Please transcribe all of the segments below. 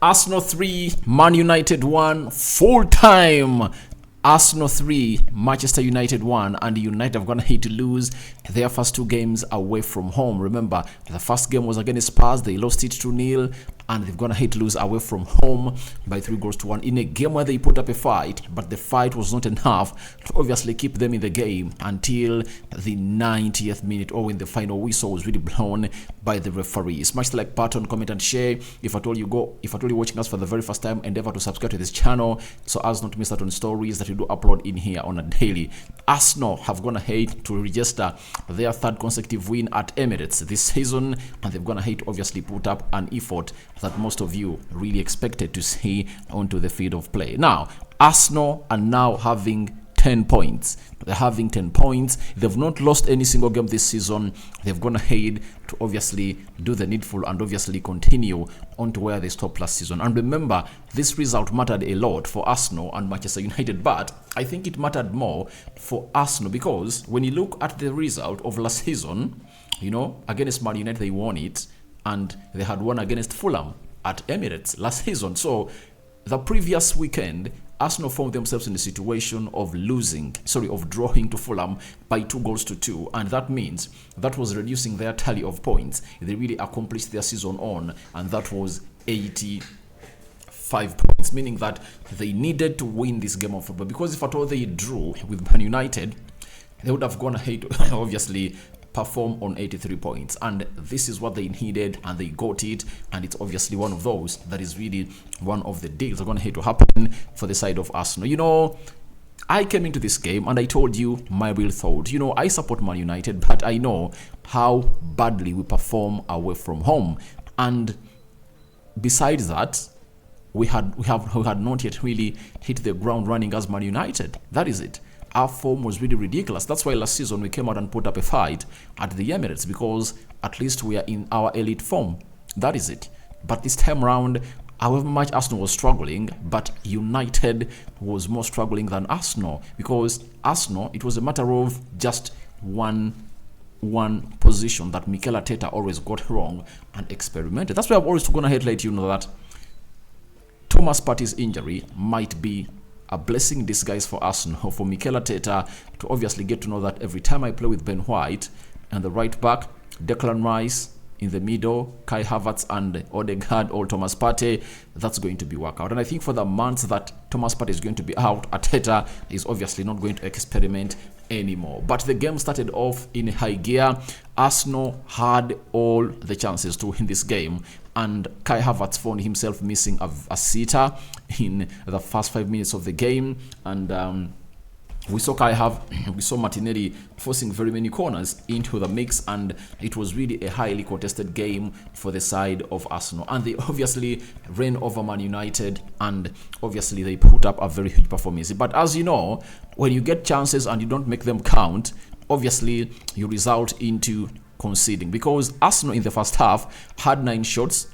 Arsenal 3, Man United 1, full time. Arsenal 3, Manchester United 1, and United have gone ahead to lose their first two games away from home. Remember, the first game was against Spurs. They lost it 2-0, and they've gone ahead to lose away from home by 3-1 in a game where they put up a fight, but the fight was not enough to obviously keep them in the game until the 90th minute, or when the final whistle was really blown by the referee. Smash the like button, comment and share. If at all you're watching us for the very first time, endeavor to subscribe to this channel so as not to miss out on stories that we do upload in here on a daily. Arsenal have gone ahead to register their third consecutive win at Emirates this season, and they've gone ahead to obviously put up an effort that most of you really expected to see onto the field of play. Now, Arsenal are now having 10 points. They're having 10 points. They've not lost any single game this season. They've gone ahead to obviously do the needful and obviously continue on to where they stopped last season. And remember, this result mattered a lot for Arsenal and Manchester United, but I think it mattered more for Arsenal because when you look at the result of last season, against Man United, they won it, and they had won against Fulham at Emirates last season. So the previous weekend, Arsenal found themselves in the situation of drawing to Fulham by 2-2, and that means that was reducing their tally of points. They really accomplished their season on, and that was 85 points, meaning that they needed to win this game of football, because if at all they drew with Man United, they would have gone ahead to obviously perform on 83 points, and this is what they needed, and they got it, and it's obviously one of those that is really one of the deals that are going to have to happen for the side of Arsenal. I came into this game and I told you my real thought. I support Man United, but I know how badly we perform away from home, and besides that, we had not yet really hit the ground running as Man United. That is it. Our form was really ridiculous. That's why last season we came out and put up a fight at the Emirates, because at least we are in our elite form. That is it. But this time around, however much Arsenal was struggling, but United was more struggling than Arsenal, because Arsenal, it was a matter of just one position that Mikel Arteta always got wrong and experimented. That's why I've always gone ahead to let you know that Thomas Partey's injury might be a blessing in disguise for Arsenal, for Mikel Arteta to obviously get to know that every time I play with Ben White and the right back, Declan Rice in the middle, Kai Havertz and Odegaard or Thomas Partey, that's going to be workout. And I think for the months that Thomas Partey is going to be out, Arteta is obviously not going to experiment anymore. But the game started off in high gear. Arsenal had all the chances to win this game, and Kai Havertz found himself missing a sitter in the first 5 minutes of the game, and we saw Martinelli forcing very many corners into the mix, and it was really a highly contested game for the side of Arsenal. And they obviously ran over Man United, and obviously they put up a very huge performance. But as you know, when you get chances and you don't make them count, obviously you result into conceding, because Arsenal in the first half had 9 shots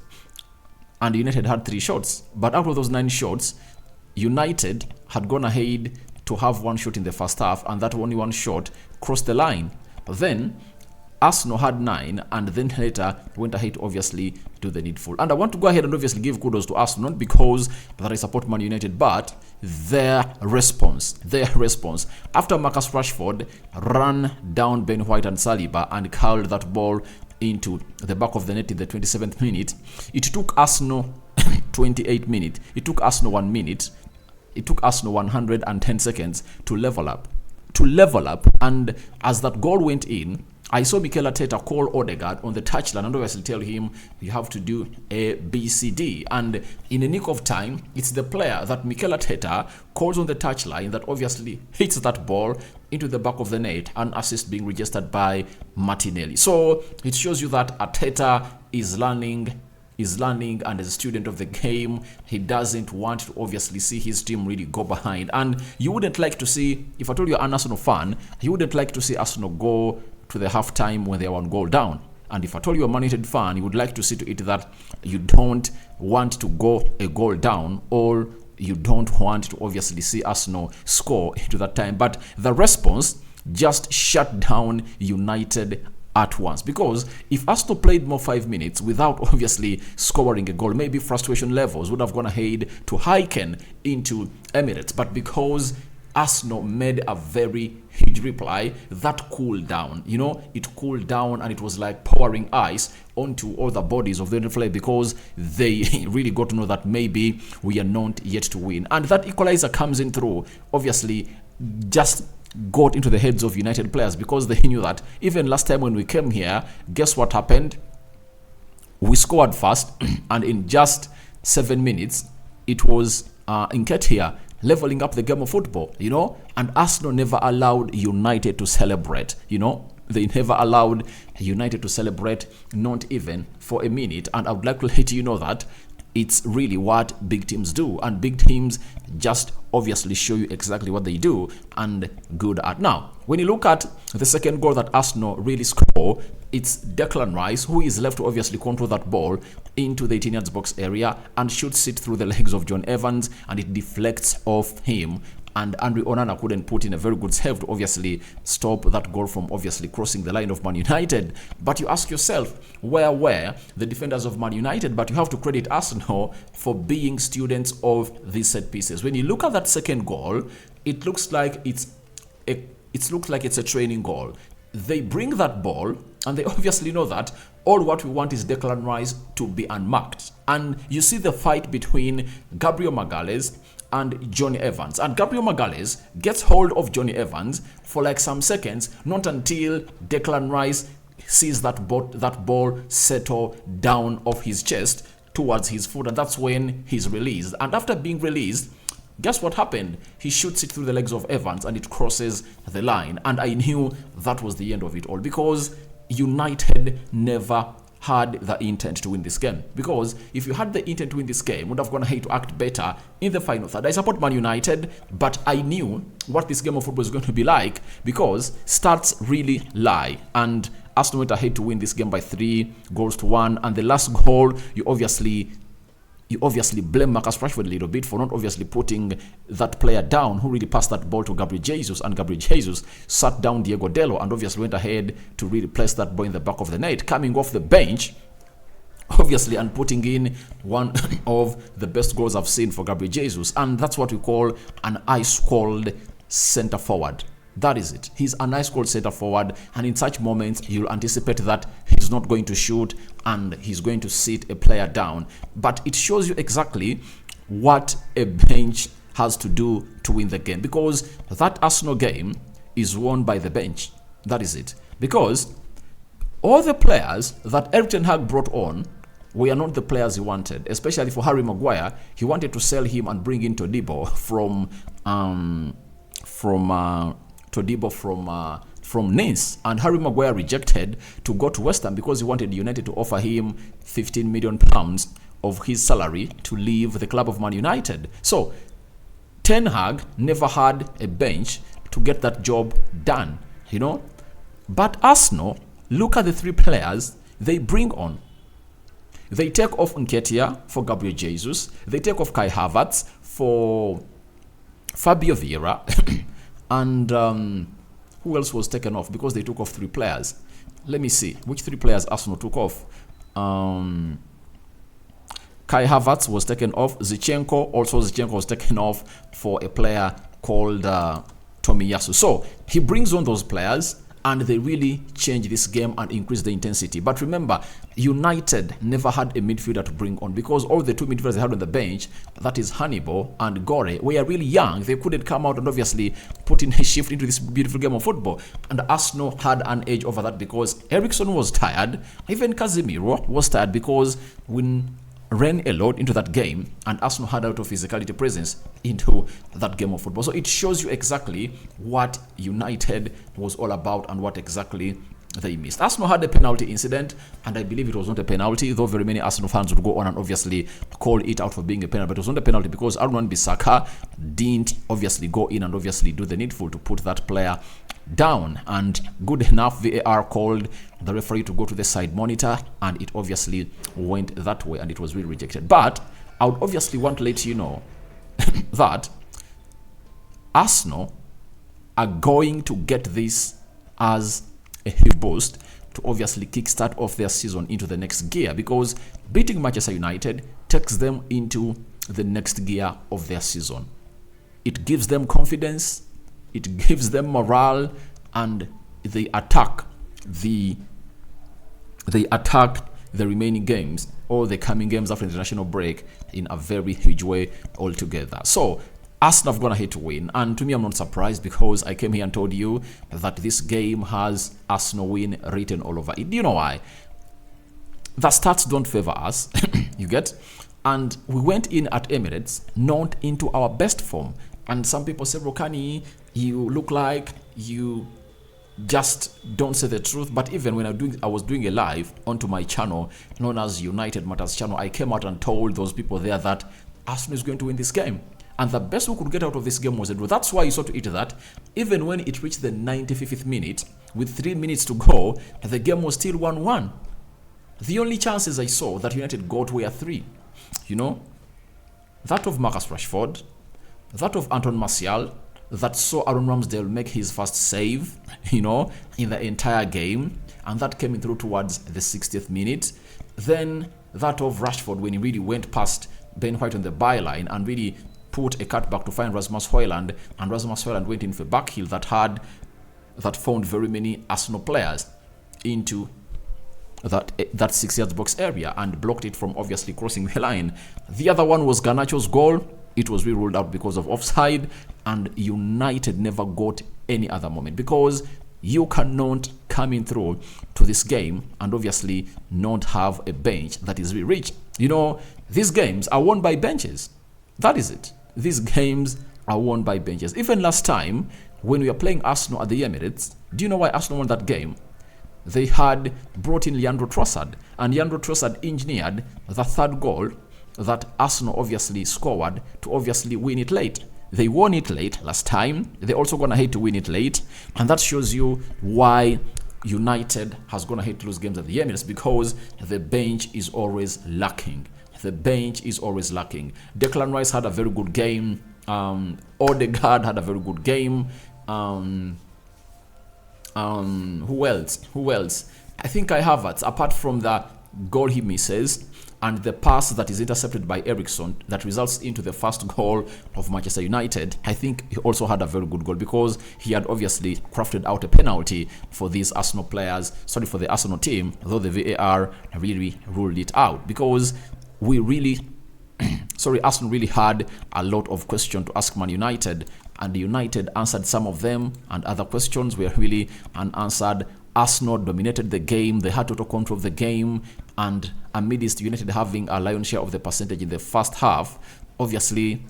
and United had 3 shots. But out of those 9 shots, United had gone ahead to have 1 shot in the first half, and that only 1 shot crossed the line. But then Arsenal had 9, and then later went ahead to obviously do the needful. And I want to go ahead and obviously give kudos to Arsenal, not because that I support Man United, but their response. After Marcus Rashford ran down Ben White and Saliba and curled that ball into the back of the net in the 27th minute, it took Arsenal 28 minutes. It took Arsenal 1 minute. It took Arsenal 110 seconds to level up. And as that goal went in, I saw Mikel Arteta call Odegaard on the touchline and obviously tell him, you have to do A, B, C, D. And in the nick of time, it's the player that Mikel Arteta calls on the touchline that obviously hits that ball into the back of the net, and assist being registered by Martinelli. So it shows you that Arteta is learning, and as a student of the game, he doesn't want to obviously see his team really go behind. And you wouldn't like to see, if I told you an Arsenal fan, you wouldn't like to see Arsenal go to the halftime when they are 1 goal down. And if I told you a Man United fan, you would like to see to it that you don't want to go a goal down, or you don't want to obviously see Arsenal score into that time. But the response just shut down United at once. Because if Arsenal played more 5 minutes without obviously scoring a goal, maybe frustration levels would have gone ahead to hiken into Emirates. But because Arsenal made a very huge reply, that cooled down. It cooled down, and it was like pouring ice onto all the bodies of the referee, because they really got to know that maybe we are not yet to win. And that equalizer comes in through, obviously, just got into the heads of United players, because they knew that even last time when we came here, guess what happened? We scored fast, and in just 7 minutes, it was Nketiah leveling up the game of football, and Arsenal never allowed United to celebrate, They never allowed United to celebrate, not even for a minute. And I would like to let you know that it's really what big teams do, and big teams just obviously show you exactly what they do and good at. Now, when you look at the second goal that Arsenal really score, it's Declan Rice who is left to obviously control that ball into the 18 yards box area and shoots it through the legs of John Evans, and it deflects off him. And Andre Onana couldn't put in a very good save to obviously stop that goal from obviously crossing the line of Man United. But you ask yourself, where were the defenders of Man United? But you have to credit Arsenal for being students of these set pieces. When you look at that second goal, it looks like it's a training goal. They bring that ball, and they obviously know that all what we want is Declan Rice to be unmarked. And you see the fight between Gabriel Magalhaes and Johnny Evans. And Gabriel Magalhaes gets hold of Johnny Evans for like some seconds, not until Declan Rice sees that ball settle down off his chest towards his foot, and that's when he's released. And after being released, guess what happened? He shoots it through the legs of Evans, and it crosses the line. And I knew that was the end of it all, because United never had the intent to win this game. Because if you had the intent to win this game, would have gone ahead to act better in the final third. I support Man United, but I knew what this game of football is going to be like, because stats really lie. And Arsenal went ahead to win this game by 3-1. And the last goal, you obviously blame Marcus Rashford a little bit for not obviously putting that player down who really passed that ball to Gabriel Jesus, and Gabriel Jesus sat down Diego Dello and obviously went ahead to really place that ball in the back of the net, coming off the bench, obviously, and putting in one of the best goals I've seen for Gabriel Jesus. And that's what we call an ice-cold center forward. That is it. He's a nice cold center forward, and in such moments, you'll anticipate that he's not going to shoot and he's going to sit a player down. But it shows you exactly what a bench has to do to win the game, because that Arsenal game is won by the bench. That is it. Because all the players that Erik ten Hag brought on were not the players he wanted, especially for Harry Maguire. He wanted to sell him and bring in Todibo from Nice, and Harry Maguire rejected to go to West Ham because he wanted United to offer him £15 million of his salary to leave the club of Man United. So Ten Hag never had a bench to get that job done, But Arsenal, look at the three players they bring on. They take off Nketiah for Gabriel Jesus. They take off Kai Havertz for Fabio Vieira. And who else was taken off? Because they took off three players. Let me see. Which three players Arsenal took off? Kai Havertz was taken off. Zinchenko was taken off for a player called Tomiyasu. So he brings on those players, and they really change this game and increase the intensity. But remember, United never had a midfielder to bring on, because all the two midfielders they had on the bench, that is Hannibal and Gore, were really young. They couldn't come out and obviously put in a shift into this beautiful game of football. And Arsenal had an edge over that because Eriksen was tired. Even Casemiro was tired, because when ran a lot into that game, and Arsenal had out of physicality presence into that game of football. So it shows you exactly what United was all about and what exactly they missed. Arsenal had a penalty incident, and I believe it was not a penalty, though very many Arsenal fans would go on and obviously call it out for being a penalty, but it was not a penalty because Aaron Wan-Bissaka didn't obviously go in and obviously do the needful to put that player down. And good enough, VAR called the referee to go to the side monitor, and it obviously went that way, and it was really rejected. But I would obviously want to let you know that Arsenal are going to get this as a huge boost to obviously kickstart off their season into the next gear, because beating Manchester United takes them into the next gear of their season. It gives them confidence, it gives them morale, and they attack the remaining games or the coming games after the international break in a very huge way altogether. So Arsenal have gone ahead to win, and to me, I'm not surprised, because I came here and told you that this game has Arsenal win written all over it. Do you know why? The stats don't favor us, you get? And we went in at Emirates not into our best form. And some people say, Rokani, you look like you just don't say the truth. But even when I was doing a live onto my channel known as United Matters channel, I came out and told those people there that Arsenal is going to win this game. And the best we could get out of this game was a draw. That's why you saw to it that even when it reached the 95th minute, with 3 minutes to go, the game was still 1-1. The only chances I saw that United got were 3. You know, that of Marcus Rashford, that of Anton Martial, that saw Aaron Ramsdale make his first save, you know, in the entire game, and that came in through towards the 60th minute. Then that of Rashford when he really went past Ben White on the byline and really put a cutback to find Rasmus Højlund, and Rasmus Højlund went in for back heel that found very many Arsenal players into that 6 yards box area and blocked it from obviously crossing the line. The other one was Garnacho's goal. It was re-ruled out because of offside, and United never got any other moment, because you cannot come in through to this game and obviously not have a bench that is really rich. You know, these games are won by benches. That is it. These games are won by benches. Even last time when we were playing Arsenal at the Emirates, do you know why Arsenal won that game? They had brought in Leandro Trossard, and Leandro Trossard engineered the third goal that Arsenal obviously scored to obviously win it late. They won it late last time. They also gone ahead to win it late, and that shows you why United has gone ahead to lose games at the Emirates, because the bench is always lacking. The bench is always lacking. Declan Rice had a very good game. Odegaard had a very good game. Who else? I think Kai Havertz, apart from the goal he misses and the pass that is intercepted by Eriksen that results into the first goal of Manchester United, I think he also had a very good goal, because he had obviously crafted out a penalty for these Arsenal players, for the Arsenal team, though the VAR really ruled it out, because Arsenal really had a lot of questions to ask Man United, and United answered some of them, and other questions were really unanswered. Arsenal dominated the game. They had total control of the game, and amidst United having a lion's share of the percentage in the first half, obviously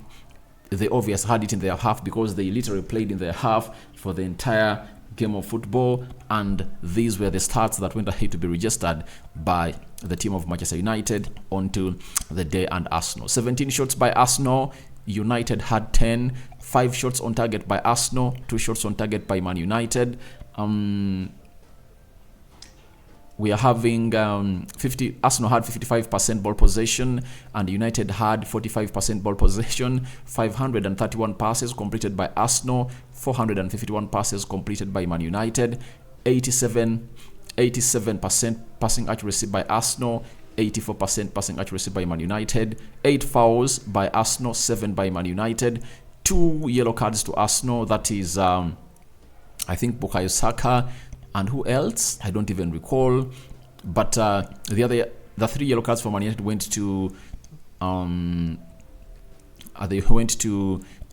they had it in their half, because they literally played in their half for the entire game of football, and these were the stats that went ahead to be registered by the team of Manchester United onto the day. And Arsenal, 17 shots by Arsenal, United had 10, 5 shots on target by Arsenal, 2 shots on target by Man United. We are having Arsenal had 55% ball possession, and United had 45% ball possession. 531 passes completed by Arsenal, 451 passes completed by Man United. 87% passing accuracy by Arsenal, 84% passing accuracy by Man United. 8 fouls by Arsenal, 7 by Man United. 2 yellow cards to Arsenal. That is, I think, Bukayo Saka. And who else? I don't even recall. But the 3 yellow cards for Man United went to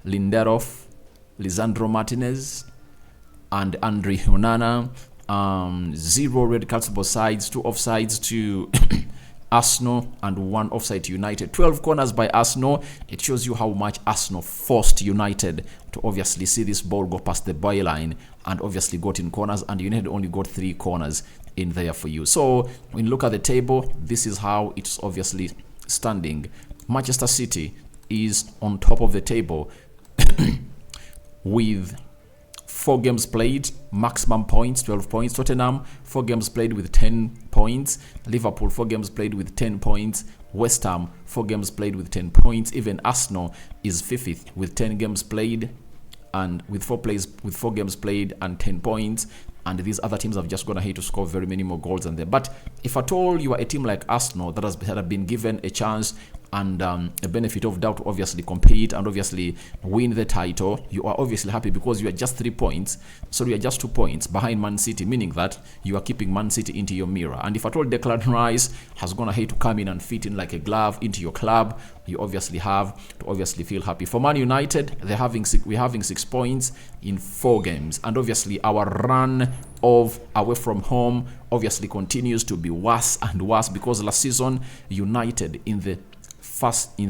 Lindelof, Lisandro Martinez, and Andre Onana. 0 red cards both sides, 2 offsides to Arsenal and 1 offside to United. 12 corners by Arsenal. It shows you how much Arsenal forced United to obviously see this ball go past the byline, and obviously got in corners, and United only got 3 corners in there for you. So when you look at the table, this is how it's obviously standing. Manchester City is on top of the table with 4 games played, maximum points, 12 points. Tottenham, 4 games played with 10 points. Liverpool, 4 games played with 10 points. West Ham, 4 games played with 10 points. Even Arsenal is 5th with 10 games played, and with 4 games played and 10 points. and these other teams have just gone ahead to score very many more goals than them. But if at all you are a team like Arsenal that has been given a chance and a benefit of doubt to obviously compete and obviously win the title, you are obviously happy because you are just 3 points. So you are just 2 points behind Man City, meaning that you are keeping Man City into your mirror. And if at all Declan Rice has gone ahead to come in and fit in like a glove into your club, you obviously have to obviously feel happy. For Man United, we're having 6 points in 4 games, and obviously our run of away from home obviously continues to be worse and worse because last season United in the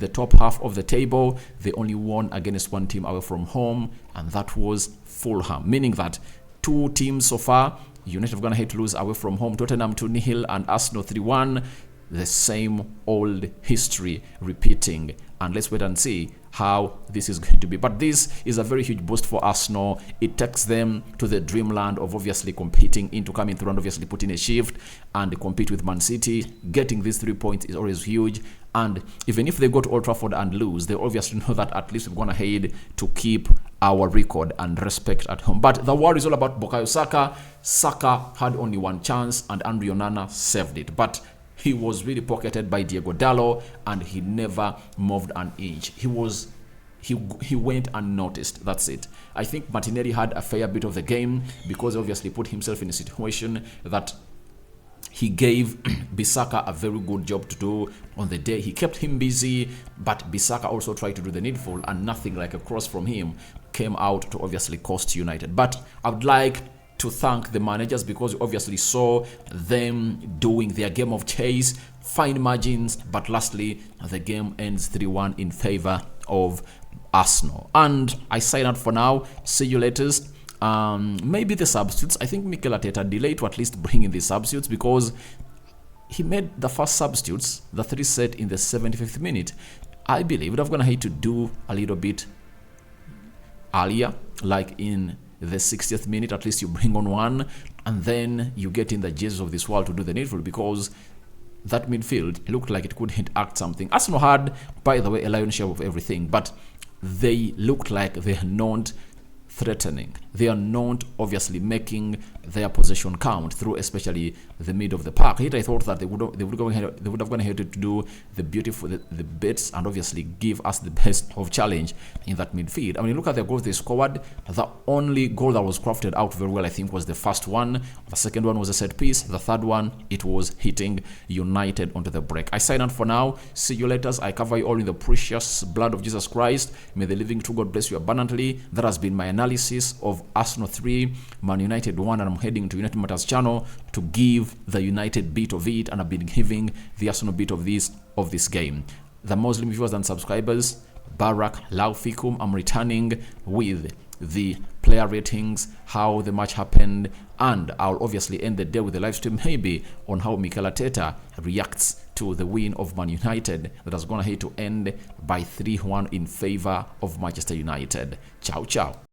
top half of the table, they only won against one team away from home, and that was Fulham, meaning that 2 teams so far, United have gone ahead to lose away from home, Tottenham 2-0 and Arsenal 3-1. The same old history repeating, and let's wait and see how this is going to be. But this is a very huge boost for Arsenal. It takes them to the dreamland of obviously competing into coming through and obviously putting a shift and compete with Man City. Getting these 3 points is always huge, and even if they go to Old Trafford and lose, they obviously know that at least we've gone ahead to keep our record and respect at home. But the war is all about Bukayo Saka. Saka had only 1 chance and Andre Onana saved it, but he was really pocketed by Diego Dallo and he never moved an inch. He went unnoticed. That's it. I think Martinelli had a fair bit of the game because he obviously put himself in a situation that he gave Bissaka a very good job to do on the day. He kept him busy, but Bissaka also tried to do the needful, and nothing like a cross from him came out to obviously cost United. But I would like to thank the managers because you obviously saw them doing their game of chase, fine margins, but lastly the game ends 3-1 in favor of Arsenal. And I sign out for now. See you later. Maybe the substitutes. I think Mikel Arteta delayed to at least bring in the substitutes because he made the first substitutes, the 3 set in the 75th minute. I believe would have gone ahead to do a little bit earlier, like in the 60th minute. At least you bring on one, and then you get in the Jesus of this world to do the needful, because that midfield looked like it couldn't act something. Arsenal had, by the way, a lion's share of everything, but they looked like they are not threatening. They are not obviously making their possession count through especially the mid of the park. Yet I thought that they would have gone ahead to do the beautiful the bits and obviously give us the best of challenge in that midfield. I mean, look at the goals they scored. The only goal that was crafted out very well, I think, was the first one. The second one was a set piece. The third one, it was hitting United onto the break. I sign out for now. See you later. I cover you all in the precious blood of Jesus Christ. May the living true God bless you abundantly. That has been my analysis of Arsenal 3, Man United 1, and I'm heading to United Matters channel to give the United bit of it, and I've been giving the Arsenal bit of this game. The Muslim viewers and subscribers, Barak Laufikum, I'm returning with the player ratings, how the match happened, and I'll obviously end the day with a live stream maybe on how Mikel Arteta reacts to the win of Man United that has gone ahead to end by 3-1 in favor of Manchester United. Ciao, ciao.